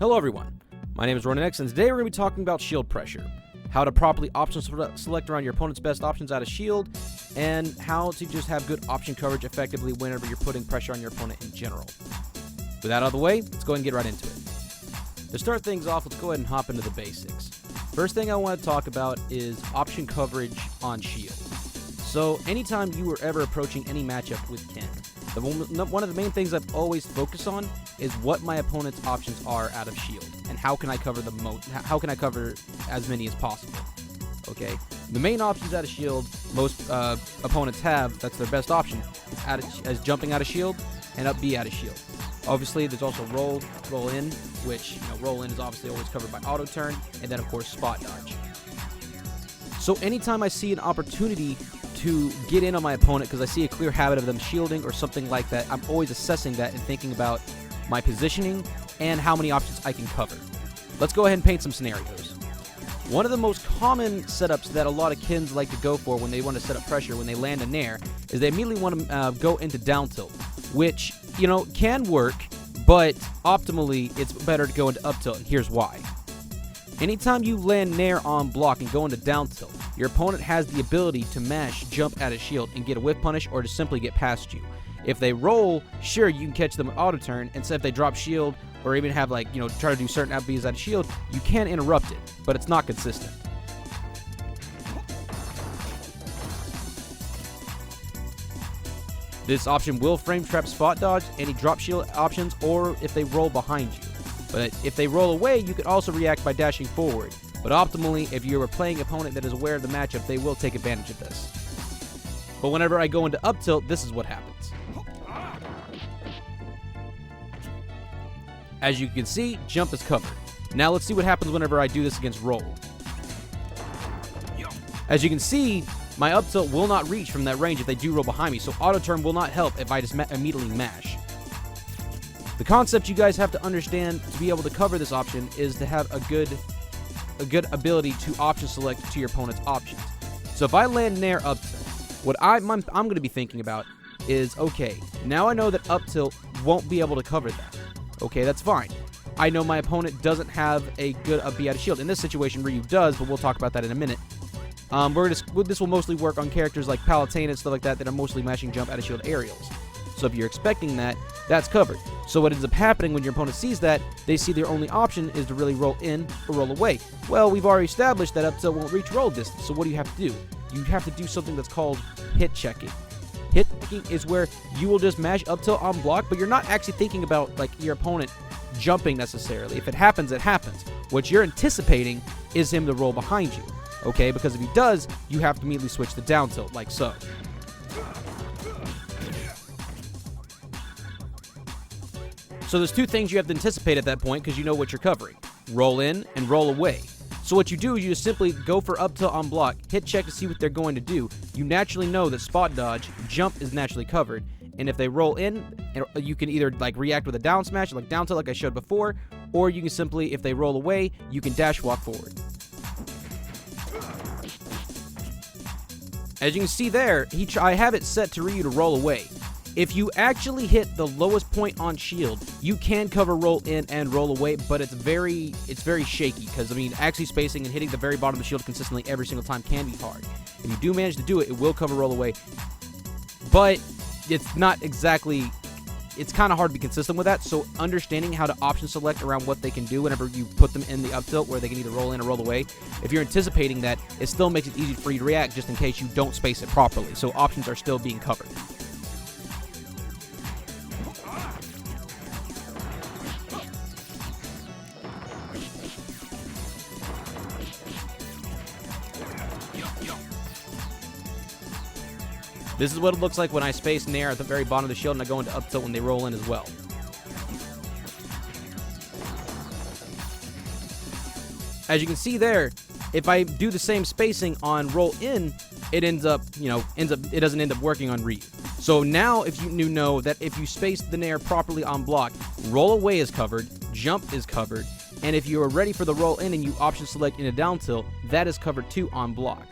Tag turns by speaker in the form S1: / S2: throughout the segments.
S1: Hello everyone, my name is Ronex, and today we're going to be talking about shield pressure, how to properly option select around your opponent's best options out of shield, and how to just have good option coverage effectively whenever you're putting pressure on your opponent in general. With that out of the way, let's go ahead and get right into it. To start things off, let's go ahead and hop into the basics. First thing I want to talk about is option coverage on shield. So anytime you are ever approaching any matchup with Ken, one of the main things I've always focused on is what my opponent's options are out of shield and how can I cover the how can I cover as many as possible. Okay, the main options out of shield most opponents have, that's their best option, is jumping out of shield and up B out of shield. Obviously, there's also roll in, which roll in is obviously always covered by auto turn, and then of course spot dodge. So anytime I see an opportunity to get in on my opponent because I see a clear habit of them shielding or something like that, I'm always assessing that and thinking about my positioning and how many options I can cover. Let's go ahead and paint some scenarios. One of the most common setups that a lot of Kens like to go for when they want to set up pressure when they land a nair is they immediately want to go into down tilt, which can work, but optimally it's better to go into up tilt, and here's why. Anytime you land nair on block and go into down tilt, your opponent has the ability to mash, jump out of shield, and get a whiff punish or to simply get past you. If they roll, sure, you can catch them with auto turn, and so if they drop shield or even have try to do certain Upbeats out of shield, you can interrupt it, but it's not consistent. This option will frame trap spot dodge any drop shield options or if they roll behind you. But if they roll away, you could also react by dashing forward. But optimally, if you're playing an opponent that is aware of the matchup, they will take advantage of this. But whenever I go into up tilt, this is what happens. As you can see, jump is covered. Now let's see what happens whenever I do this against roll. As you can see, my up tilt will not reach from that range if they do roll behind me, so auto turn will not help if I just immediately mash. The concept you guys have to understand to be able to cover this option is to have a good ability to option select to your opponent's options. So if I land nair up tilt, what I'm going to be thinking about is, okay, now I know that up tilt won't be able to cover that. Okay, that's fine. I know my opponent doesn't have a good up B out of shield. In this situation, Ryu does, but we'll talk about that in a minute. This will mostly work on characters like Palatine and stuff like that are mostly mashing jump out of shield aerials. So if you're expecting that, that's covered. So what ends up happening when your opponent sees that, they see their only option is to really roll in or roll away. Well, we've already established that up tilt won't reach roll distance, so what do you have to do? You have to do something that's called hit checking. Hit checking is where you will just mash up tilt on block, but you're not actually thinking about your opponent jumping necessarily. If it happens, it happens. What you're anticipating is him to roll behind you, okay? Because if he does, you have to immediately switch to down tilt, like so. So there's two things you have to anticipate at that point because you know what you're covering. Roll in and roll away. So what you do is you just simply go for up tilt on block, hit check to see what they're going to do. You naturally know that spot dodge, jump is naturally covered. And if they roll in, you can either react with a down smash, like down tilt like I showed before, or you can simply, if they roll away, you can dash walk forward. As you can see there, I have it set to Ryu to roll away. If you actually hit the lowest point on shield, you can cover roll in and roll away, but it's very shaky because actually spacing and hitting the very bottom of the shield consistently every single time can be hard. If you do manage to do it, it will cover roll away, but it's not exactly. It's kind of hard to be consistent with that. So understanding how to option select around what they can do whenever you put them in the up tilt where they can either roll in or roll away, if you're anticipating that, it still makes it easy for you to react just in case you don't space it properly. So options are still being covered. This is what it looks like when I space nair at the very bottom of the shield and I go into up tilt when they roll in as well. As you can see there, if I do the same spacing on roll in, it it doesn't end up working on Ryu. So now if you know that if you space the nair properly on block, roll away is covered, jump is covered, and if you are ready for the roll in and you option select in a down tilt, that is covered too on block.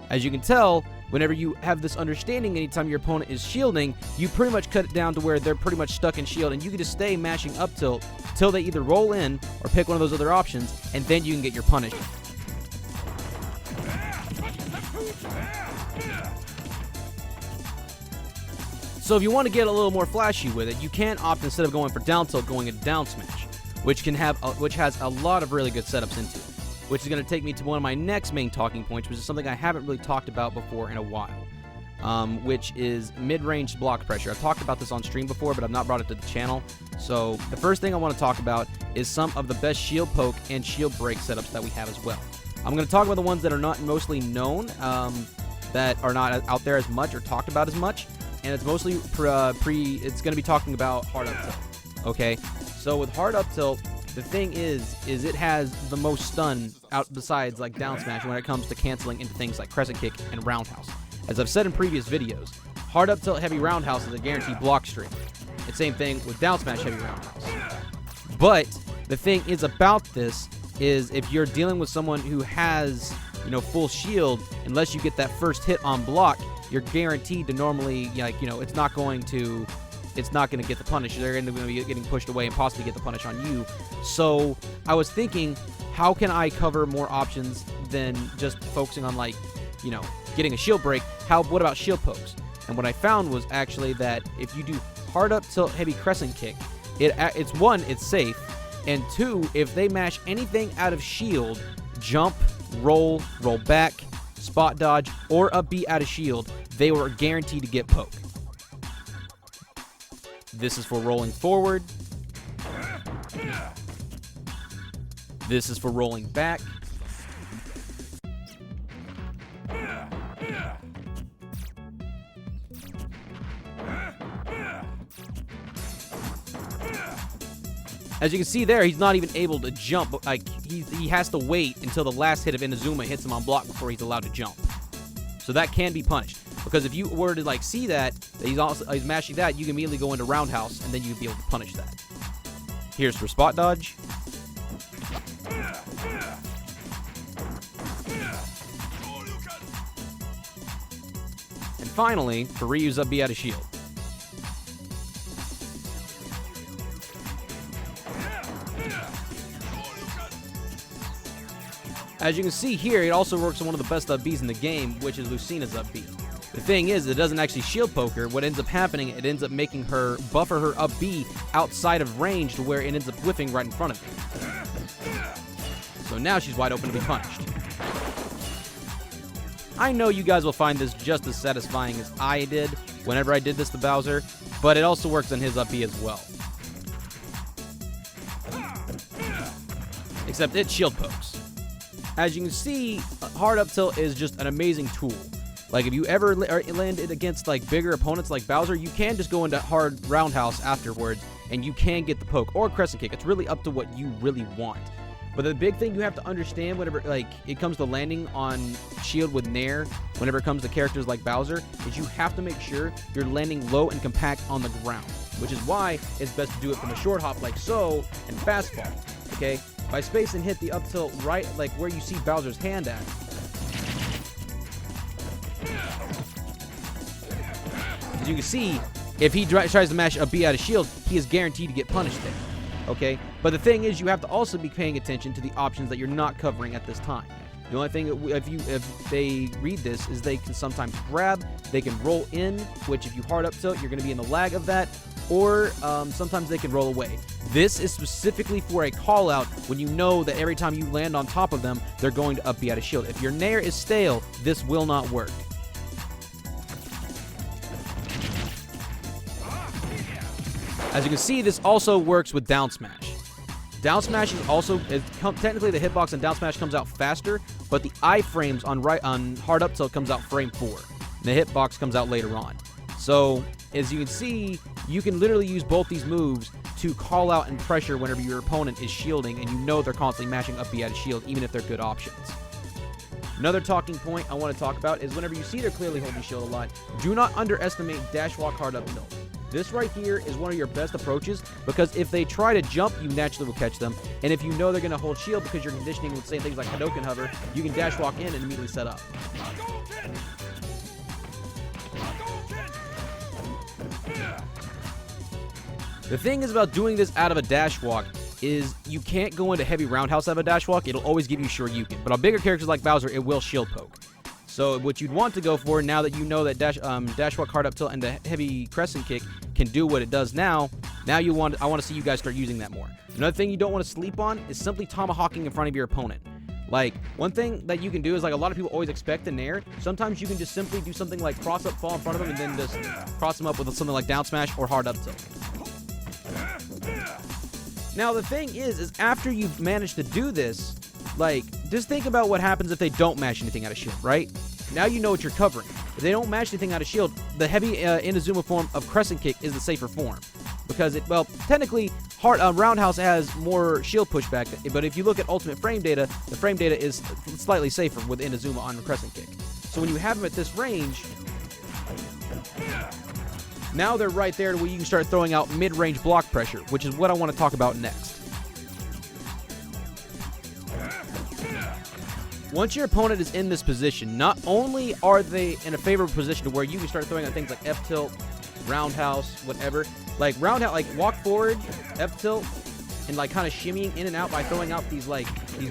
S1: As you can tell, whenever you have this understanding, anytime your opponent is shielding, you pretty much cut it down to where they're pretty much stuck in shield, and you can just stay mashing up tilt till they either roll in or pick one of those other options, and then you can get your punish. So if you want to get a little more flashy with it, you can opt, instead of going for down tilt, going into down smash, which has a lot of really good setups into it, which is going to take me to one of my next main talking points, which is something I haven't really talked about before in a while, which is mid-range block pressure. I've talked about this on stream before, but I've not brought it to the channel. So the first thing I want to talk about is some of the best shield poke and shield break setups that we have as well. I'm going to talk about the ones that are not mostly known, that are not out there as much or talked about as much, and it's mostly it's going to be talking about hard up tilt. Okay, so with hard up tilt, the thing is it has the most stun out besides like down smash when it comes to canceling into things like crescent kick and roundhouse. As I've said in previous videos, hard up tilt heavy roundhouse is a guaranteed block streak. It's same thing with down smash heavy roundhouse. But the thing is about this is if you're dealing with someone who has, you know, full shield, unless you get that first hit on block, you're guaranteed to normally, like, you know, it's not going to get the punish. They're going to be getting pushed away and possibly get the punish on you. So I was thinking, how can I cover more options than just focusing on, like, you know, getting a shield break? What about shield pokes? And what I found was actually that if you do hard up tilt heavy crescent kick, it's one, it's safe, and two, if they mash anything out of shield, jump, roll back, spot dodge, or upbeat out of shield, they were guaranteed to get poke. This is for rolling forward. This is for rolling back. As you can see there, he's not even able to jump. Like, he has to wait until the last hit of Inazuma hits him on block before he's allowed to jump. So that can be punished. Because if you were to, like, see that he's mashing that, you can immediately go into roundhouse, and then you'd be able to punish that. Here's for spot dodge. And finally, for Ryu's upbeat out of shield. As you can see here, it also works on one of the best upbeats in the game, which is Lucina's upbeat. The thing is, it doesn't actually shield poke her. What ends up happening, it ends up making her buffer her up B outside of range to where it ends up whiffing right in front of her. So now she's wide open to be punished. I know you guys will find this just as satisfying as I did whenever I did this to Bowser, but it also works on his up B as well. Except it shield pokes. As you can see, hard up tilt is just an amazing tool. Like, if you ever land it against, like, bigger opponents like Bowser, you can just go into hard roundhouse afterwards, and you can get the poke or crescent kick. It's really up to what you really want. But the big thing you have to understand whenever, like, it comes to landing on shield with Nair, whenever it comes to characters like Bowser, is you have to make sure you're landing low and compact on the ground, which is why it's best to do it from a short hop like so and fast fall, okay? By space and hit the up tilt right, like where you see Bowser's hand at. As you can see, if he tries to mash a B out of shield, he is guaranteed to get punished there. Okay? But the thing is, you have to also be paying attention to the options that you're not covering at this time. The only thing, if they read this, is they can sometimes grab, they can roll in, which if you hard up tilt, you're going to be in the lag of that, or sometimes they can roll away. This is specifically for a call out when you know that every time you land on top of them, they're going to up B out of shield. If your Nair is stale, this will not work. As you can see, this also works with down smash. Down smash is also, technically the hitbox on down smash comes out faster, but the iframes on hard up tilt comes out frame 4. And the hitbox comes out later on. So, as you can see, you can literally use both these moves to call out and pressure whenever your opponent is shielding and you know they're constantly mashing up B out of shield, even if they're good options. Another talking point I want to talk about is whenever you see they're clearly holding shield a lot, do not underestimate dash walk hard up tilt. This right here is one of your best approaches because if they try to jump, you naturally will catch them. And if you know they're going to hold shield because you're conditioning with saying things like Hadouken hover, you can dash walk in and immediately set up. The thing is about doing this out of a dash walk is you can't go into heavy roundhouse out of a dash walk. It'll always give you sure you can. But on bigger characters like Bowser, it will shield poke. So what you'd want to go for, now that you know that dash walk, hard up tilt, and the heavy crescent kick can do what it does now I want to see you guys start using that more. Another thing you don't want to sleep on is simply tomahawking in front of your opponent. Like, one thing that you can do is, like, a lot of people always expect a nair. Sometimes you can just simply do something like cross up, fall in front of them, and then just cross them up with something like down smash or hard up tilt. Now, the thing is after you've managed to do this, like, just think about what happens if they don't mash anything out of shield, right? Now you know what you're covering. If they don't mash anything out of shield, the heavy Inazuma form of crescent kick is the safer form. Because it, well, technically, roundhouse has more shield pushback, but if you look at ultimate frame data, the frame data is slightly safer with Inazuma on the crescent kick. So when you have them at this range, now they're right there to where you can start throwing out mid-range block pressure, which is what I want to talk about next. Once your opponent is in this position, not only are they in a favorable position to where you can start throwing out things like F-tilt, roundhouse, whatever. Like roundhouse, like walk forward, F-tilt, and like kind of shimmying in and out by throwing out these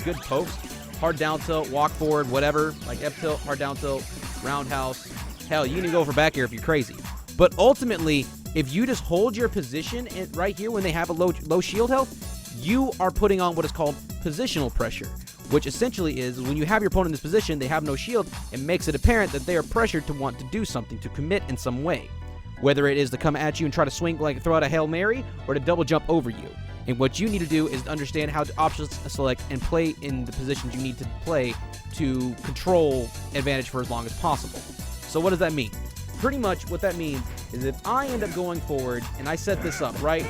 S1: good pokes. Hard down tilt, walk forward, whatever. Like F-tilt, hard down tilt, roundhouse. Hell, you can go for back air if you're crazy. But ultimately, if you just hold your position right here when they have a low shield health, you are putting on what is called positional pressure, which essentially is when you have your opponent in this position, they have no shield, it makes it apparent that they are pressured to want to do something, to commit in some way. Whether it is to come at you and try to swing, like throw out a Hail Mary, or to double jump over you. And what you need to do is understand how to option select and play in the positions you need to play to control advantage for as long as possible. So what does that mean? Pretty much what that means is if I end up going forward and I set this up, right?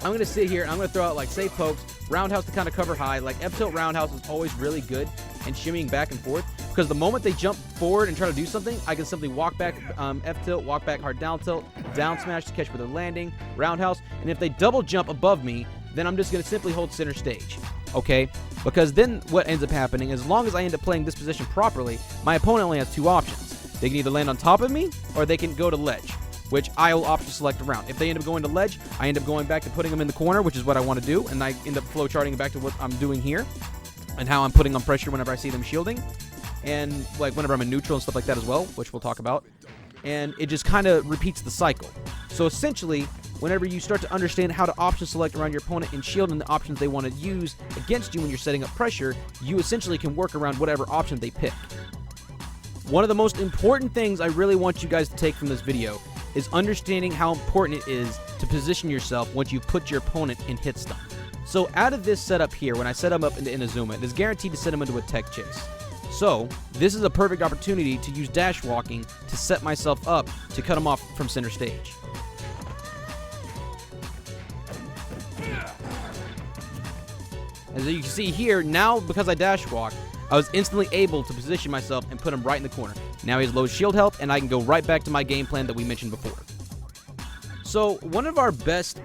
S1: I'm going to sit here and I'm going to throw out like safe pokes, roundhouse to kind of cover high. Like F-tilt roundhouse is always really good and shimmying back and forth, because the moment they jump forward and try to do something, I can simply walk back F-tilt, walk back hard down tilt, down smash to catch where they're landing, roundhouse, and if they double jump above me, then I'm just going to simply hold center stage, okay? Because then what ends up happening, as long as I end up playing this position properly, my opponent only has two options. They can either land on top of me, or they can go to ledge, which I will option select around. If they end up going to ledge, I end up going back to putting them in the corner, which is what I want to do, and I end up flow charting back to what I'm doing here, and how I'm putting on pressure whenever I see them shielding, and like whenever I'm in neutral and stuff like that as well, which we'll talk about. And it just kind of repeats the cycle. So essentially, whenever you start to understand how to option select around your opponent and shield and the options they want to use against you when you're setting up pressure, you essentially can work around whatever option they pick. One of the most important things I really want you guys to take from this video is understanding how important it is to position yourself once you put your opponent in hit stun. So out of this setup here, when I set him up into Inazuma, it is guaranteed to set him into a tech chase. So this is a perfect opportunity to use dash walking to set myself up to cut him off from center stage. As you can see here, now because I dash walk, I was instantly able to position myself and put him right in the corner. Now he has low shield health, and I can go right back to my game plan that we mentioned before. So one of our best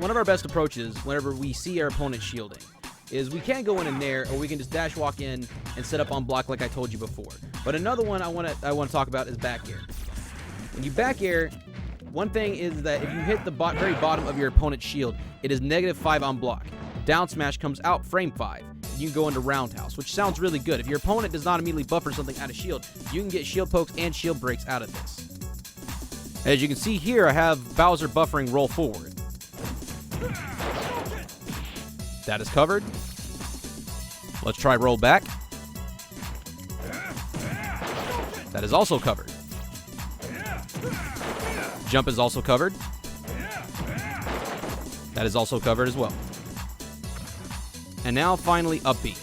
S1: approaches whenever we see our opponent shielding is we can go in and nair, or we can just dash walk in and set up on block like I told you before. But another one I want to talk about is back air. When you back air, one thing is that if you hit the very bottom of your opponent's shield, it is -5 on block. Down smash comes out frame 5. You can go into roundhouse, which sounds really good. If your opponent does not immediately buffer something out of shield, you can get shield pokes and shield breaks out of this. As you can see here, I have Bowser buffering roll forward. That is covered. Let's try roll back. That is also covered. Jump is also covered. That is also covered as well. And now finally Upbeat.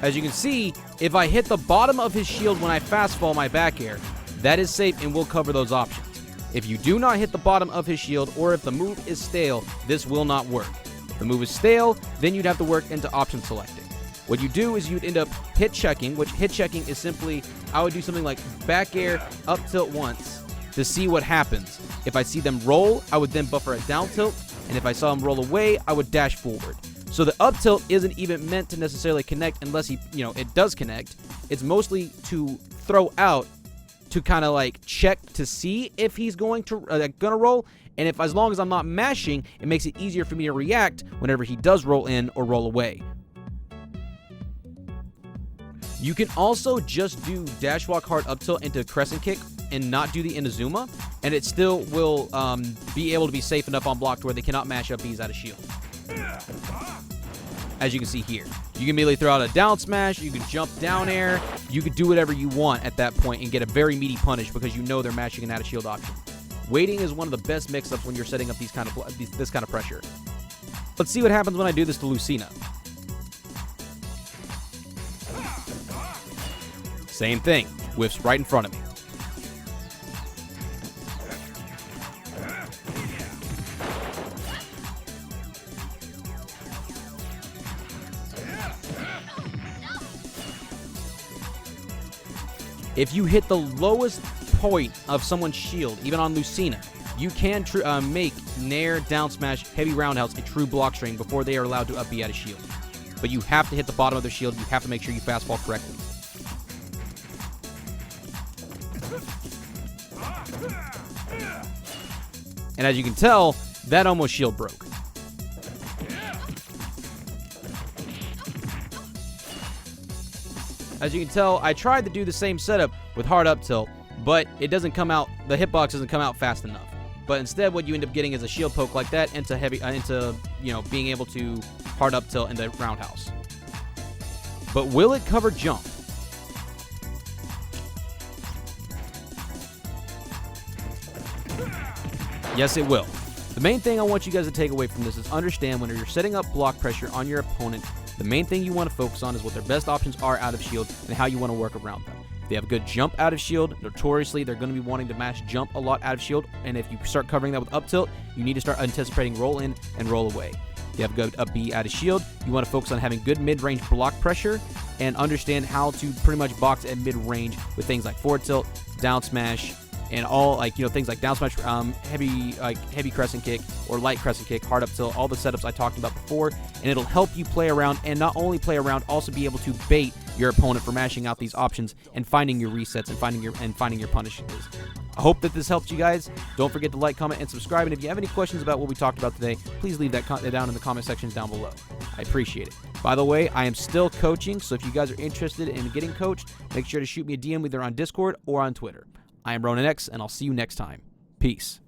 S1: As you can see, if I hit the bottom of his shield when I fast fall my back air, that is safe and will cover those options. If you do not hit the bottom of his shield, or if the move is stale, this will not work. If the move is stale, then you'd have to work into option selecting. What you do is you'd end up hit checking, which hit checking is simply, I would do something like back air, up tilt once to see what happens. If I see them roll, I would then buffer a down tilt, and if I saw him roll away, I would dash forward. So the up tilt isn't even meant to necessarily connect unless it does connect. It's mostly to throw out to kind of like check to see if he's going to roll. And if, as long as I'm not mashing, it makes it easier for me to react whenever he does roll in or roll away. You can also just do dash walk hard up tilt into crescent kick and not do the Inazuma, and it still will be able to be safe enough on block to where they cannot mash up Bs out of shield. As you can see here, you can immediately throw out a down smash, you can jump down air, you can do whatever you want at that point and get a very meaty punish because you know they're mashing an out of shield option. Waiting is one of the best mix-ups when you're setting up this kind of pressure. Let's see what happens when I do this to Lucina. Same thing, whiffs right in front of me. If you hit the lowest point of someone's shield, even on Lucina, you can make Nair, down smash, heavy roundhouse a true block string before they are allowed to up B out of shield. But you have to hit the bottom of their shield. You have to make sure you fastball correctly. And as you can tell, that almost shield broke. As you can tell, I tried to do the same setup with hard up tilt, but it doesn't come out, the hitbox doesn't come out fast enough. But instead, what you end up getting is a shield poke like that into being able to hard up tilt into roundhouse. But will it cover jump? Yes, it will. The main thing I want you guys to take away from this is understand when you're setting up block pressure on your opponent, the main thing you want to focus on is what their best options are out of shield and how you want to work around them. If they have a good jump out of shield, notoriously they're going to be wanting to mash jump a lot out of shield, and if you start covering that with up tilt, you need to start anticipating roll in and roll away. If you have a good up B out of shield, you want to focus on having good mid-range block pressure and understand how to pretty much box at mid-range with things like forward tilt, down smash, and all things like down smash, heavy crescent kick or light crescent kick, hard up tilt, all the setups I talked about before, and it'll help you play around, and not only play around, also be able to bait your opponent for mashing out these options and finding your resets and finding your punishes. I hope that this helped you guys. Don't forget to like, comment, and subscribe. And if you have any questions about what we talked about today, please leave that down in the comment sections down below. I appreciate it. By the way, I am still coaching, so if you guys are interested in getting coached, make sure to shoot me a DM either on Discord or on Twitter. I am Ronan X, and I'll see you next time. Peace.